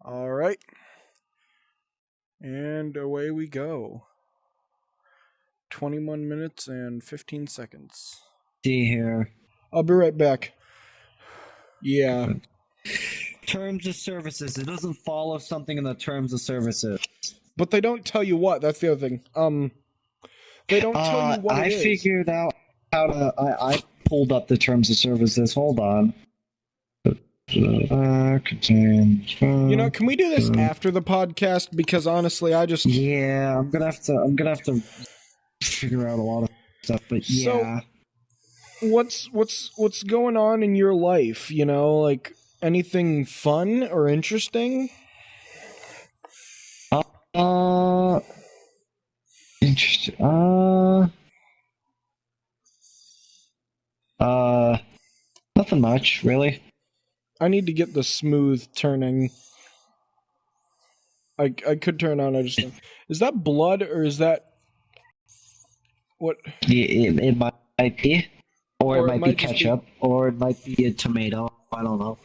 All right. And away we go. 21 minutes and 15 seconds. See here. I'll be right back. Yeah. Terms of services. It doesn't follow something in the terms of services. But they don't tell you what. That's the other thing. They don't tell you what it is. I figured out how to... I pulled up the terms of services. Hold on. Contains... can we do this after the podcast? Because honestly, I just... Yeah, I'm gonna have to figure out a lot of stuff, but yeah. So, what's going on in your life? Like anything fun or interesting? Interesting. Nothing much, really. I need to get the smooth turning. I could turn on. Is that blood or is that what? It might be, or it might be ketchup, or it might be a tomato. I don't know.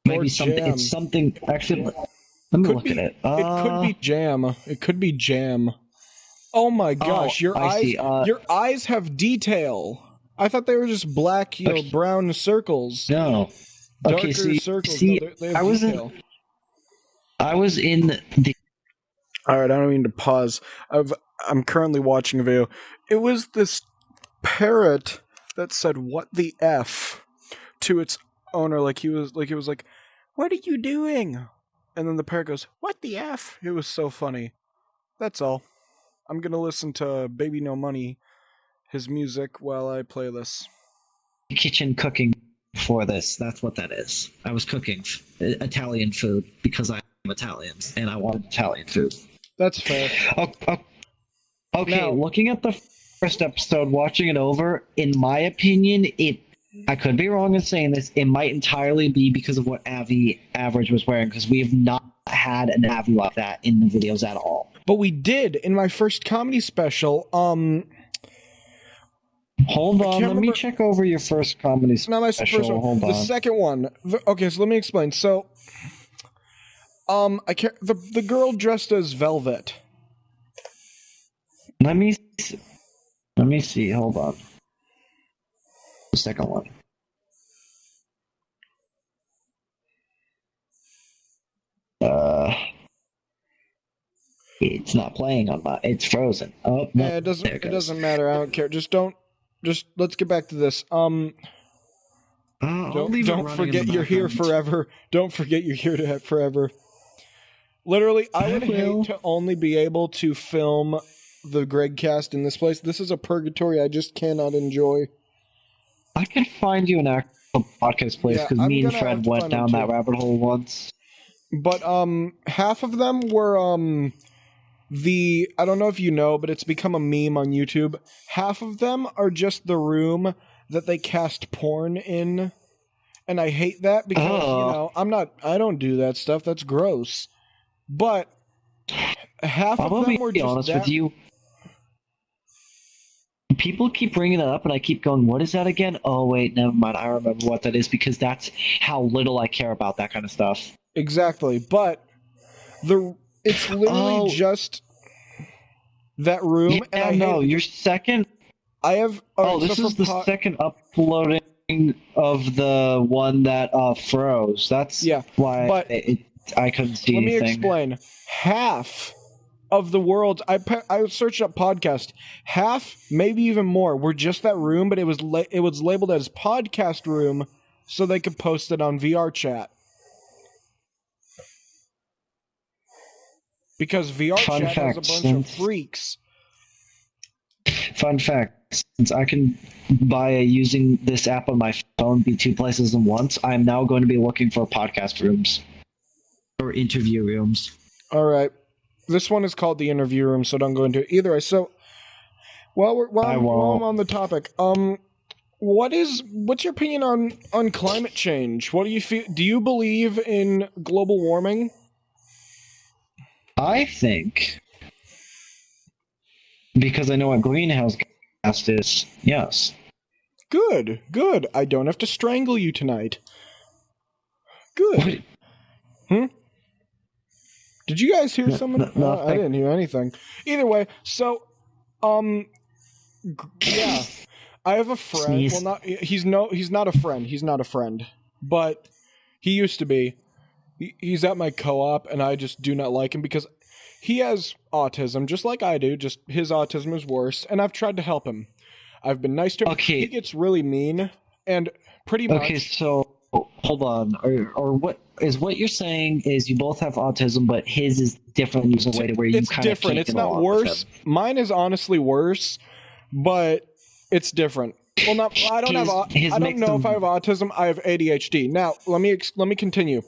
Maybe something. Jam. It's something. Actually, let me look at it. It could be jam. It could be jam. Oh my gosh! Your eyes have detail. I thought they were just black, brown circles. No. Darker circles. They have detail. I was in the. All right, I don't mean to pause. I'm currently watching a video. It was this parrot that said "What the f" to its owner, like it was like, "What are you doing?" And then the parrot goes, "What the f?" It was so funny. That's all. I'm gonna listen to Baby No Money, his music, while I play this. Kitchen cooking for this. That's what that is. I was cooking Italian food because I'm Italian and I wanted Italian food. That's fair. Okay, now, looking at the first episode, watching it over, in my opinion, I could be wrong in saying this, it might entirely be because of what Average was wearing, because we have not had an Avi like that in the videos at all. But we did in my first comedy special. Hold on, let me check over your first comedy special. Not my first one. Hold on. The second one. Okay, so let me explain. So, the girl dressed as Velvet. Let me see. Hold on. The second one. It's not playing on my. It's frozen. Oh no, it doesn't. It doesn't matter. I don't care. Just let's get back to this. Don't forget you're here forever. Don't forget you're here forever. Literally, I would hate to only be able to film the Gregcast in this place. This is a purgatory I just cannot enjoy. I can find you an actual podcast place because me and Fred went down that rabbit hole once. But half of them were I don't know if you know, but it's become a meme on YouTube. Half of them are just the room that they cast porn in, and I hate that because I don't do that stuff. That's gross. But half of them were just honest with you. People keep bringing it up, and I keep going, what is that again? Oh, wait, never mind. I remember what that is, because that's how little I care about that kind of stuff. Exactly, but it's literally just that room. Yeah, and I know your second... I have... this is the second uploading of the one that froze. That's why I couldn't see anything. Let me explain. Half of the world's... I searched up podcast. Half, maybe even more, were just that room, but it was labeled as podcast room so they could post it on VR chat. Because VR chat has a bunch of freaks. Fun fact, since I can, by using this app on my phone, be two places at once, I am now going to be looking for podcast rooms. Or interview rooms. Alright. This one is called the interview room, so don't go into it either way. So, while I'm on the topic, what's your opinion on climate change? What do you feel? Do you believe in global warming? I think, because I know what greenhouse gas is, yes. Good. I don't have to strangle you tonight. Good. Did you guys hear someone? No, I didn't hear anything. Either way, so, yeah, I have a friend. Sneeze. Well, he's not a friend. He's not a friend, but he used to be. He's at my co-op, and I just do not like him because he has autism, just like I do. Just his autism is worse, and I've tried to help him. I've been nice to him. Okay. He gets really mean, and pretty much. Okay, so hold on. Or what you're saying is you both have autism, but his is different in a way to where you It's kind of different. can't It's get not along with worse. him. Mine is honestly worse, but it's different. Well, not. I don't have. I don't know if I have autism. I have ADHD. Now, let me continue.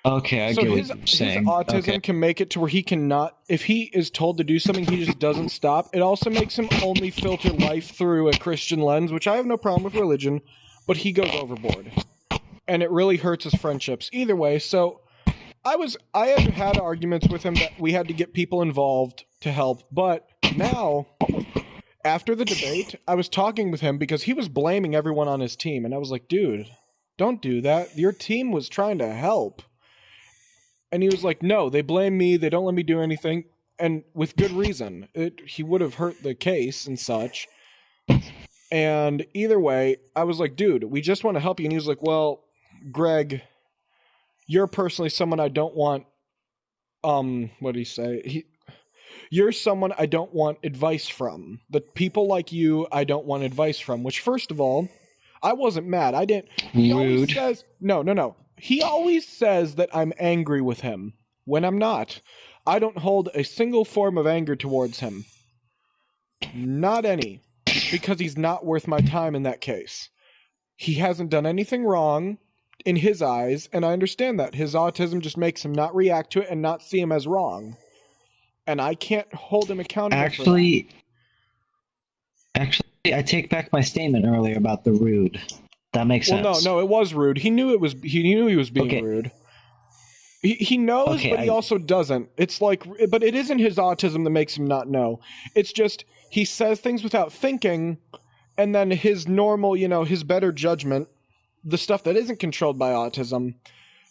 Okay, I So get his what you're saying. autism Okay. can make it to where he cannot. If he is told to do something, he just doesn't stop. It also makes him only filter life through a Christian lens, which I have no problem with religion, but he goes overboard, and it really hurts his friendships. Either way, so I had arguments with him that we had to get people involved to help, but now, after the debate, I was talking with him because he was blaming everyone on his team, and I was like, dude, don't do that. Your team was trying to help. And he was like, no, they blame me. They don't let me do anything. And with good reason. He would have hurt the case and such. And either way, I was like, dude, we just want to help you. And he was like, well, Greg, you're personally someone I don't want. What did he say? You're someone I don't want advice from. The people like you, I don't want advice from. Which, first of all, I wasn't mad. I didn't. He always says, no. He always says that I'm angry with him when I'm not. I don't hold a single form of anger towards him. Not any. Because he's not worth my time in that case. He hasn't done anything wrong in his eyes, and I understand that. His autism just makes him not react to it and not see him as wrong. And I can't hold him accountable for that. Actually, I take back my statement earlier about the rude. That makes sense. Well, no, it was rude. He knew he was being rude. He knows, but he also doesn't. It's like, but it isn't his autism that makes him not know. It's just he says things without thinking, and then his normal, his better judgment, the stuff that isn't controlled by autism,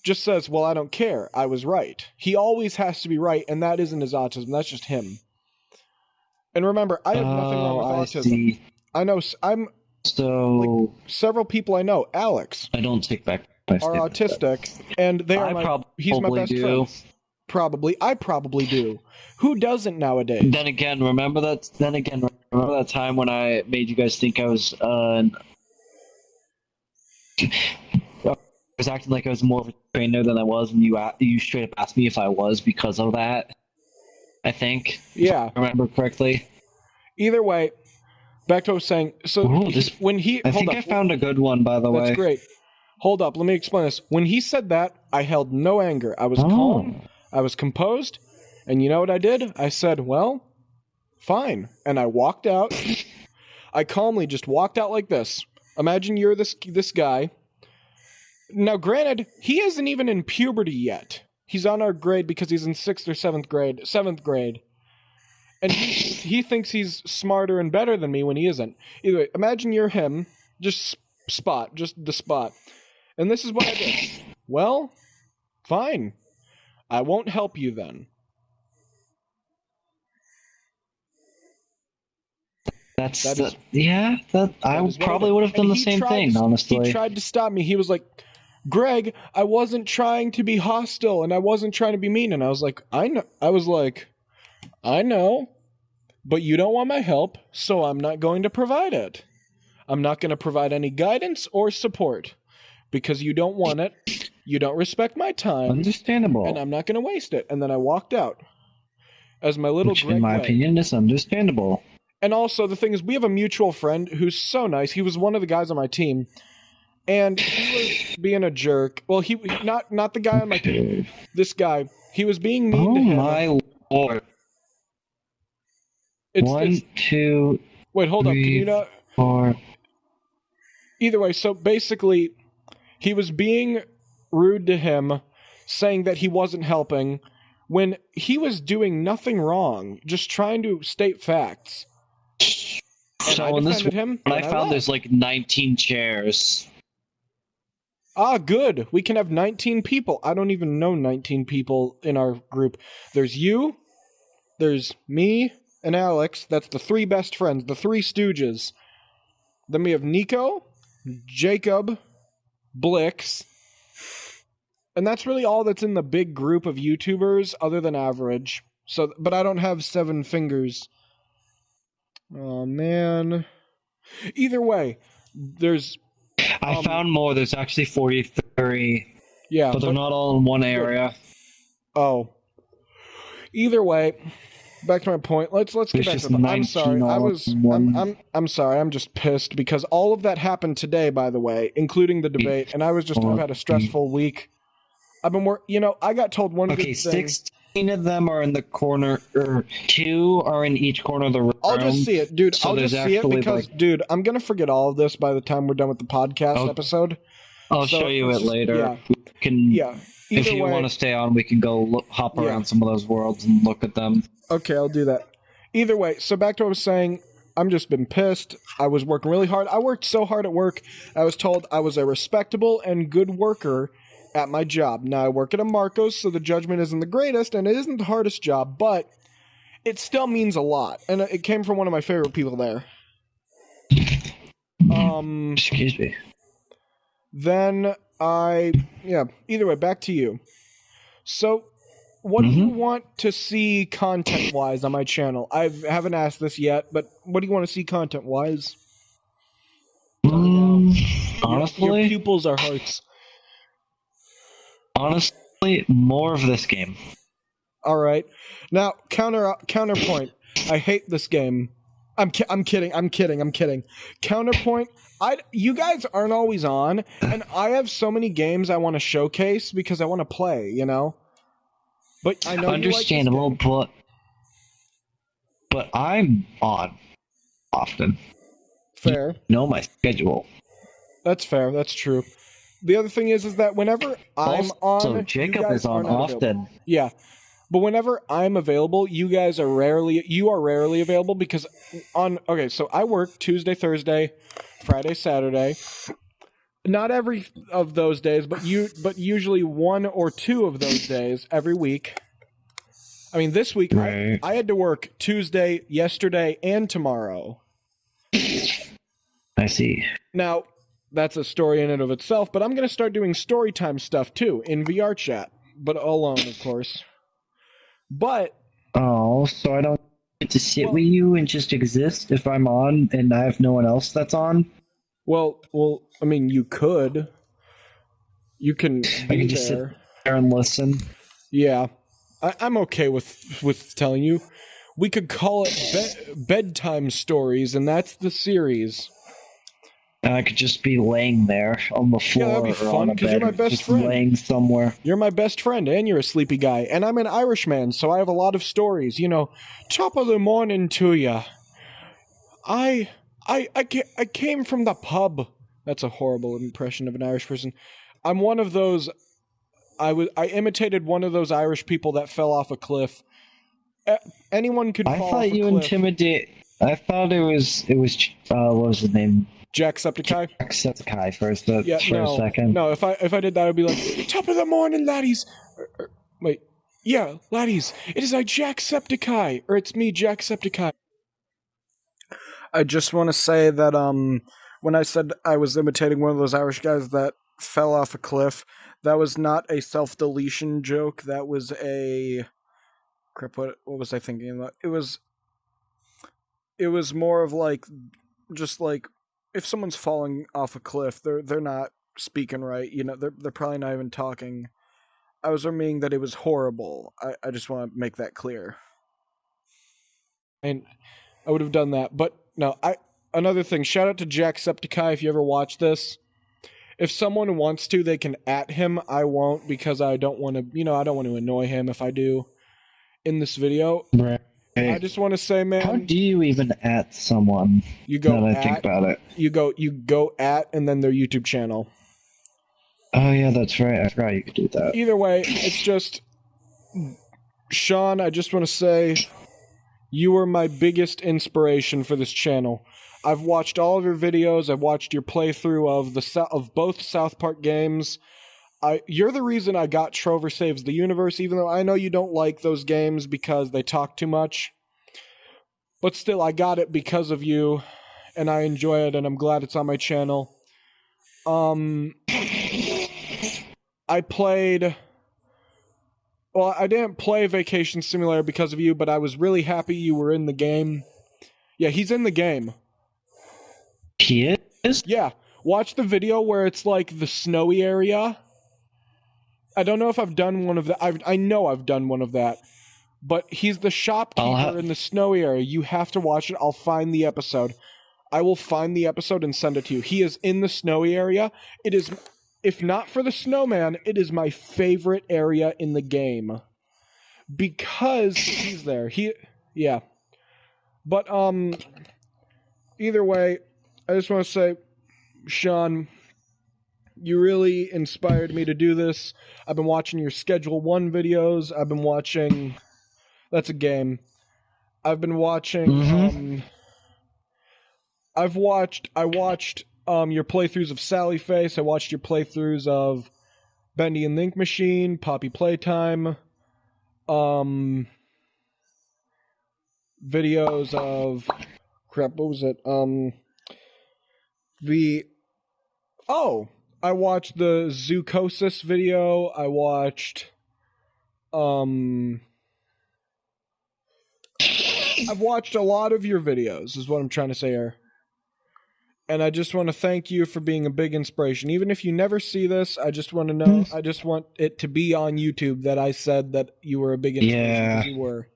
just says, well, I don't care. I was right. He always has to be right, and that isn't his autism. That's just him. And remember, I have nothing wrong with autism. See. I know. So several people I know, Alex, I don't take back my are statement. autistic, and they are he's my best friend. Probably, I probably do. Who doesn't nowadays? Then again, remember that time when I made you guys think I was acting like I was more of a trainer than I was, and you straight up asked me if I was because of that. I think. Yeah. If I remember correctly. Either way, back to what I was saying. So I found a good one, by the way. That's great. Hold up, let me explain this. When he said that, I held no anger. I was calm. I was composed. And you know what I did? I said, well, fine. And I walked out. I calmly just walked out like this. Imagine you're this guy. Now, granted, he isn't even in puberty yet. He's on our grade because he's in 6th or 7th grade. 7th grade. And he thinks he's smarter and better than me when he isn't. Either way, imagine you're him. Just the spot. And this is what I did. Well, fine. I won't help you then. I probably would have done the same thing, honestly. He tried to stop me. He was like, Greg, I wasn't trying to be hostile, and I wasn't trying to be mean. And I was like, I know. I was like, I know, but you don't want my help, so I'm not going to provide it. I'm not going to provide any guidance or support because you don't want it. You don't respect my time. Understandable. And I'm not going to waste it. And then I walked out as my little Greg in my way. opinion, is understandable. And also, the thing is, we have a mutual friend who's so nice. He was one of the guys on my team. And he was being a jerk. Well, he not the guy on my team. This guy. He was being mean to him. Oh, my Lord. Wait, hold up. Can you not... 4. Either way, so basically, he was being rude to him, saying that he wasn't helping, when he was doing nothing wrong, just trying to state facts. And So I defended him. I found there's like 19 chairs. Ah, good. We can have 19 people. I don't even know 19 people in our group. There's you, there's me, and Alex. That's the 3 best friends, the 3 stooges. Then we have Nico, Jacob, Blix. And that's really all that's in the big group of YouTubers other than average. So, but I don't have 7 fingers. Oh, man. Either way, there's... I found more. There's actually 43. Yeah. But they're not all in one area. Oh. Either way, back to my point. Let's get back to the... I'm sorry. I'm sorry. I'm just pissed because all of that happened today, by the way, including the debate, and I've had a stressful week. I've been I got told one good thing. 16 of them are in the corner, or 2 are in each corner of the room. I'll just see it, dude. So I'll just see it because, dude, I'm going to forget all of this by the time we're done with the podcast episode. I'll show you it later. Yeah. If you want to stay on, we can go hop around some of those worlds and look at them. Okay, I'll do that. Either way, so back to what I was saying. I'm just been pissed. I was working really hard. I worked so hard at work. I was told I was a respectable and good worker at my job. Now, I work at a Marco's, so the judgment isn't the greatest, and it isn't the hardest job, but it still means a lot. And it came from one of my favorite people there. Excuse me. Then either way, back to you. So, what do you want to see content-wise on my channel? I haven't asked this yet, but what do you want to see content-wise? Honestly? Your pupils are hearts. Honestly, more of this game. All right. Now, counterpoint. I hate this game. I'm kidding. Counterpoint. You guys aren't always on, and I have so many games I want to showcase because I want to play, But I know understandable, you like this game. but I'm on often. Fair. You know my schedule. That's fair. That's true. The other thing is that whenever I'm on, Jacob is on often. Available. Yeah, but whenever I'm available, you are rarely available because so I work Tuesday, Thursday, Friday, Saturday. Not every of those days, but usually 1 or 2 of those days every week. I mean, this week I had to work Tuesday, yesterday, and tomorrow. I see. Now, that's a story in and of itself, but I'm going to start doing story time stuff too in VR chat, but alone, of course. But so I don't get to sit with you and just exist if I'm on and I have no one else that's on? Well, I mean, you could. You can be I can just sit there and listen. Yeah. I'm okay with telling you. We could call it bedtime stories, and that's the series. I could just be laying there on the floor. Yeah, that'd be fun because you're my best friend. Laying somewhere. You're my best friend, and you're a sleepy guy, and I'm an Irishman, so I have a lot of stories. Top of the morning to ya. I came from the pub. That's a horrible impression of an Irish person. I'm one of those. I imitated one of those Irish people that fell off a cliff. Anyone could fall off a cliff. I thought it was what was his name? Jacksepticeye? Jacksepticeye for a second. No, if I did that, I'd be like, top of the morning, laddies. Wait, yeah, laddies. It is I, Jacksepticeye, or it's me, Jacksepticeye. I just want to say that when I said I was imitating one of those Irish guys that fell off a cliff, that was not a self-deletion joke. That was a crap. What was I thinking about? It was more of just if someone's falling off a cliff, they're not speaking right. They're probably not even talking. I was meaning that it was horrible. I just want to make that clear. And I would have done that, but no. Another thing. Shout out to Jacksepticeye if you ever watch this. If someone wants to, they can at him. I won't because I don't want to. I don't want to annoy him if I do in this video. Right. I just want to say, man. How do you even at someone? You go. Now that I think about it. You go at and then their YouTube channel. Oh yeah, that's right. I forgot you could do that. Either way, it's just Sean. I just want to say, you were my biggest inspiration for this channel. I've watched all of your videos. I've watched your playthrough of both South Park games. You're the reason I got Trover Saves the Universe, even though I know you don't like those games because they talk too much. But still, I got it because of you, and I enjoy it, and I'm glad it's on my channel. I played... Well, I didn't play Vacation Simulator because of you, but I was really happy you were in the game. Yeah, he's in the game. He is? Yeah. Watch the video where it's like the snowy area. I don't know if I've done one of that. I know I've done one of that. But he's the shopkeeper in the snowy area. You have to watch it. I'll find the episode. I will find the episode and send it to you. He is in the snowy area. It is, if not for the snowman, it is my favorite area in the game. Because he's there. Yeah. But, either way, I just want to say, Sean, you really inspired me to do this. I've been watching your Schedule 1 videos. I've been watching... That's a game. I've been watching... I watched your playthroughs of Sally Face. I watched your playthroughs of Bendy and the Ink Machine, Poppy Playtime, videos of... Crap, what was it? I watched the Zoocosis video. I watched... I've watched a lot of your videos, is what I'm trying to say here. And I just want to thank you for being a big inspiration. Even if you never see this, I just want to know, I just want it to be on YouTube that I said that you were a big inspiration, because you were.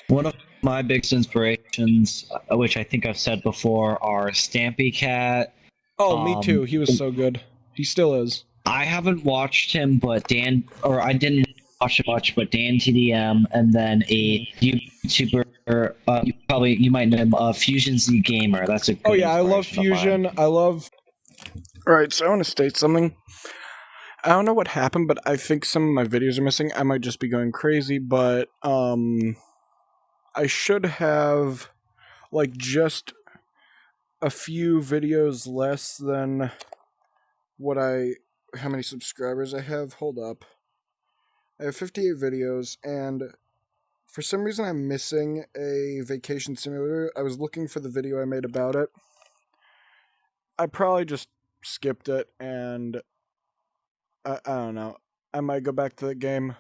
One of my biggest inspirations, which I think I've said before, are Stampy Cat. Oh, me too. He was so good. He still is. I haven't watched him, but I didn't watch it much, but Dan TDM, and then a YouTuber, you might know him, Fusion Z Gamer. That's a good I love Fusion. Alright, so I want to state something. I don't know what happened, but I think some of my videos are missing. I might just be going crazy, but I should have like just a few videos less than how many subscribers I have. Hold up. I have 58 videos, and for some reason I'm missing a Vacation Simulator. I was looking for the video I made about it. I probably just skipped it, and I don't know. I might go back to the game.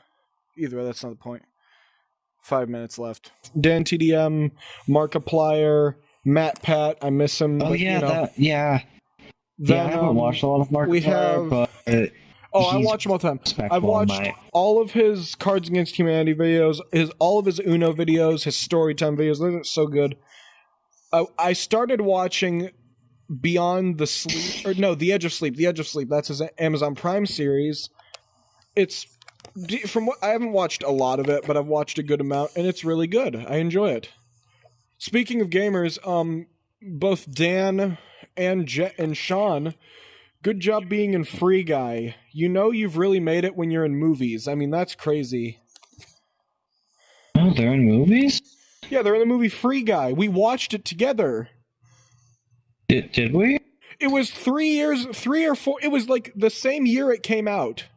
Either way, that's not the point. 5 minutes left. Dan TDM, Markiplier, Matt Pat, I miss him. Oh, but, yeah, Then, I haven't watched a lot of Markiplier, but... I watch him all the time. I've watched all of his Cards Against Humanity videos, all of his Uno videos, his Storytime videos. They're so good. I started watching Beyond the Sleep, The Edge of Sleep. The Edge of Sleep. That's his Amazon Prime series. It's I haven't watched a lot of it, but I've watched a good amount, and it's really good. I enjoy it. Speaking of gamers, both Dan and Sean. Good job being in Free Guy. You know you've really made it when you're in movies. I mean, that's crazy. Oh, they're in movies? Yeah, they're in the movie Free Guy. We watched it together. Did we? It was 3 or 4. It was like the same year it came out.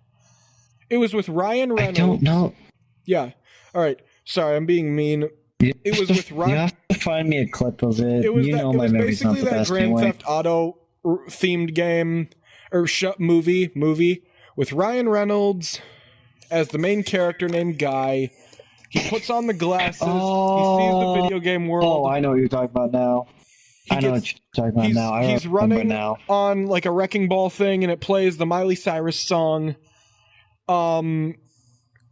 It was with Ryan Reynolds. I don't know. Yeah. All right. Sorry, I'm being mean. It was with Ryan. You have to find me a clip of it. It was my memory's not the best Grand anyway. Theft Auto themed game or movie with Ryan Reynolds as the main character named Guy. He puts on the glasses. He sees the video game world. Oh, I know what you're talking about now. He's running on like a wrecking ball thing, and it plays the Miley Cyrus song.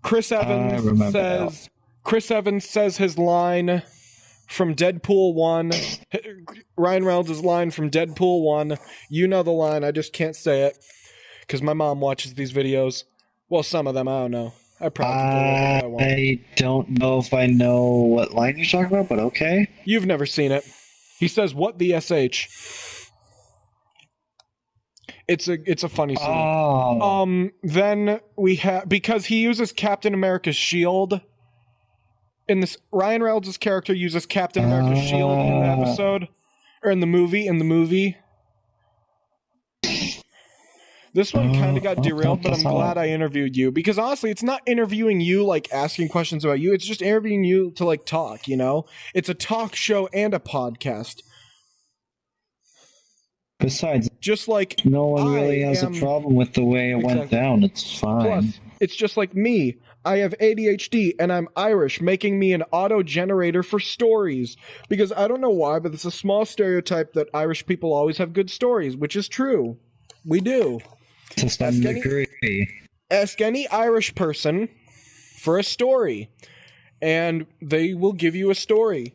Chris Evans says his line from Deadpool 1. Ryan Reynolds' line from Deadpool 1. You know the line, I just can't say it. Because my mom watches these videos. Well, some of them, I don't know. I don't know if I know what line you're talking about, but okay. You've never seen it. He says, "What the SH?" It's a funny scene. Oh. Then we have, because he uses Captain America's shield. In this, Ryan Reynolds' character uses Captain America's shield in the episode, Or in the movie. This one kind of got derailed, but I'm glad I interviewed you. Because honestly, it's not interviewing you, like, asking questions about you. It's just interviewing you to, like, talk, you know? It's a talk show and a podcast. Besides, just like no one really has a problem with the way it went down. It's fine. Plus, it's just like me. I have ADHD and I'm Irish, making me an auto-generator for stories. Because I don't know why, but it's a small stereotype that Irish people always have good stories, which is true. We do. To some degree. Ask any Irish person for a story, and they will give you a story.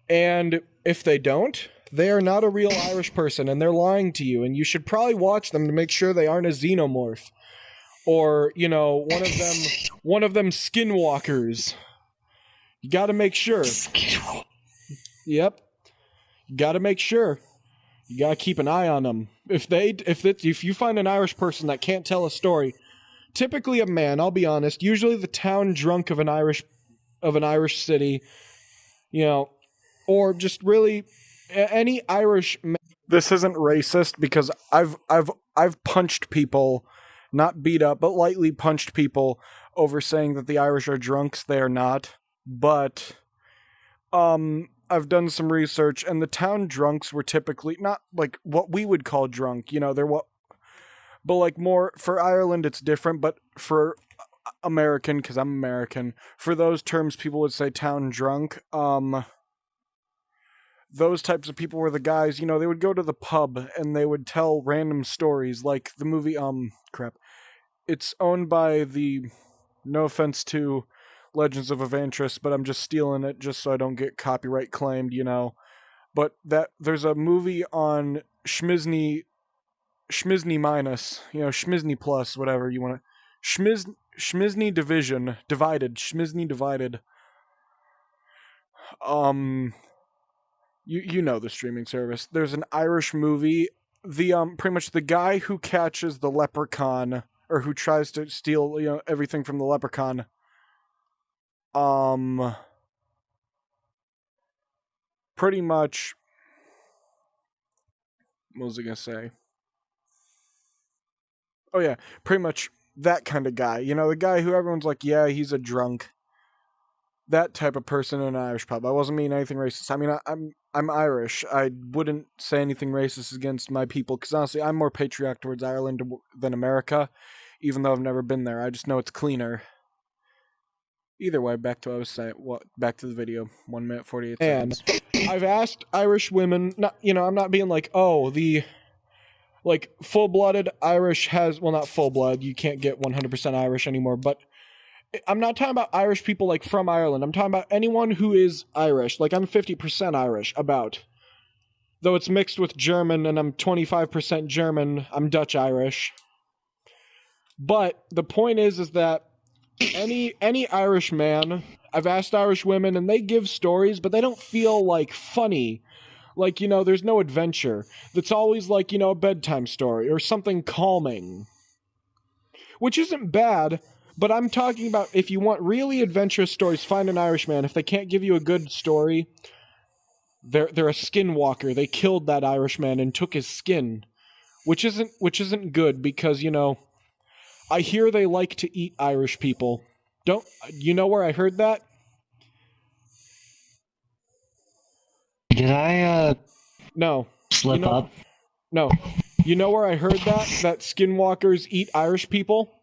And if they don't, they are not a real Irish person, and they're lying to you, and you should probably watch them to make sure they aren't a xenomorph. Or, you know, one of them skinwalkers. You gotta make sure. Yep. You gotta make sure. You gotta keep an eye on them. If you find an Irish person that can't tell a story, typically a man, I'll be honest, usually the town drunk of an Irish city, you know, or just really any Irish man. This isn't racist because I've punched people, not beat up, but lightly punched people over saying that the Irish are drunks. They are not. But I've done some research, and the town drunks were typically not like what we would call drunk. You know, they're what, but like more for Ireland, it's different. But for American, because I'm American, for those terms, people would say town drunk. Those types of people were the guys, you know, they would go to the pub and they would tell random stories, like the movie, it's owned by no offense to Legends of Evantris, but I'm just stealing it just so I don't get copyright claimed, you know. But there's a movie on Schmizny minus, you know, Schmizny plus, whatever you want to, Schmizny Schmizny divided. You know the streaming service. There's an Irish movie. The pretty much the guy who catches the leprechaun, or who tries to steal, you know, everything from the leprechaun. Pretty much. What was I gonna say? Oh yeah, pretty much that kind of guy. You know, the guy who everyone's like, yeah, he's a drunk. That type of person in an Irish pub. I wasn't meaning anything racist. I mean, I'm Irish. I wouldn't say anything racist against my people, because honestly, I'm more patriotic towards Ireland than America, even though I've never been there. I just know it's cleaner. Either way, back to what I was saying. Back to the video. 1 minute 48 seconds. And I've asked Irish women. Not, you know, I'm not being like, oh, the like full-blooded Irish has, well, not full-blood. You can't get 100% Irish anymore, but I'm not talking about Irish people like from Ireland. I'm talking about anyone who is Irish. Like, I'm 50% Irish, about. Though it's mixed with German, and I'm 25% German. I'm Dutch Irish. But the point is that any Irish man, I've asked Irish women, and they give stories, but they don't feel like funny. Like, you know, there's no adventure. That's always like, you know, a bedtime story or something calming. Which isn't bad. But I'm talking about, if you want really adventurous stories, find an Irishman. If they can't give you a good story, they're a skinwalker. They killed that Irishman and took his skin, which isn't good, because, you know, I hear they like to eat Irish people. Don't you know where I heard that? Did I No. slip up? No. You know where I heard that skinwalkers eat Irish people?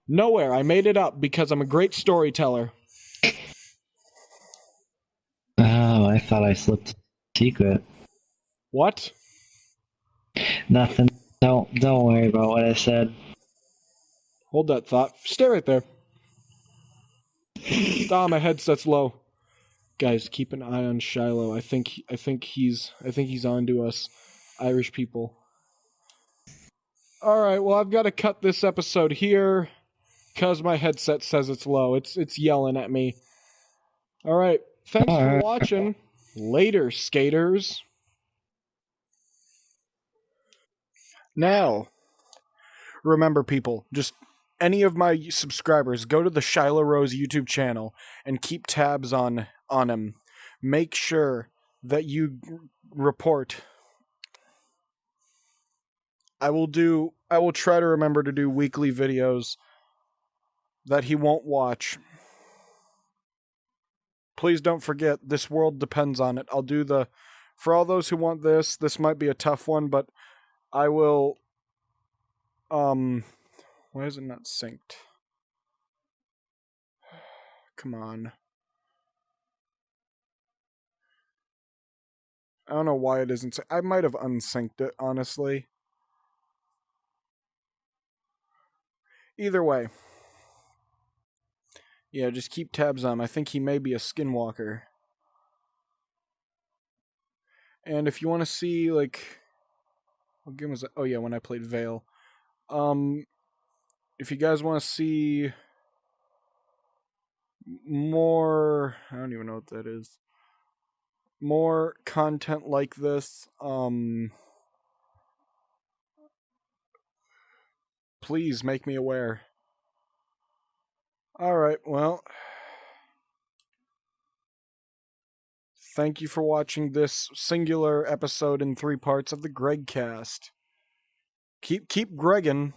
Nowhere. I made it up because I'm a great storyteller. Oh, I thought I slipped a secret. What? Nothing. Don't worry about what I said. Hold that thought. Stay right there. Ah, my headset's low. Guys, keep an eye on Shiloh. I think he's on to us, Irish people. All right. Well, I've got to cut this episode here, because my headset says it's low. It's yelling at me. All right. Thanks for watching. Later, skaters. Now, remember, people, just any of my subscribers, go to the Shiloh Rose YouTube channel and keep tabs on him. Make sure that you report. I will try to remember to do weekly videos that he won't watch. Please don't forget, this world depends on it. I'll do for all those who want this might be a tough one, but I will, why is it not synced? Come on. I don't know why it isn't. I might have unsynced it, honestly. Either way. Yeah, just keep tabs on him. I think he may be a skinwalker. And if you want to see, like... What game was that? Oh yeah, when I played Veil. If you guys want to see more... I don't even know what that is. More content like this, please make me aware. Alright, well... Thank you for watching this singular episode in 3 parts of the Gregcast. Keep Greggin'.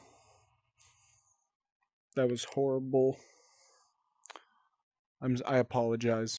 That was horrible. I apologize.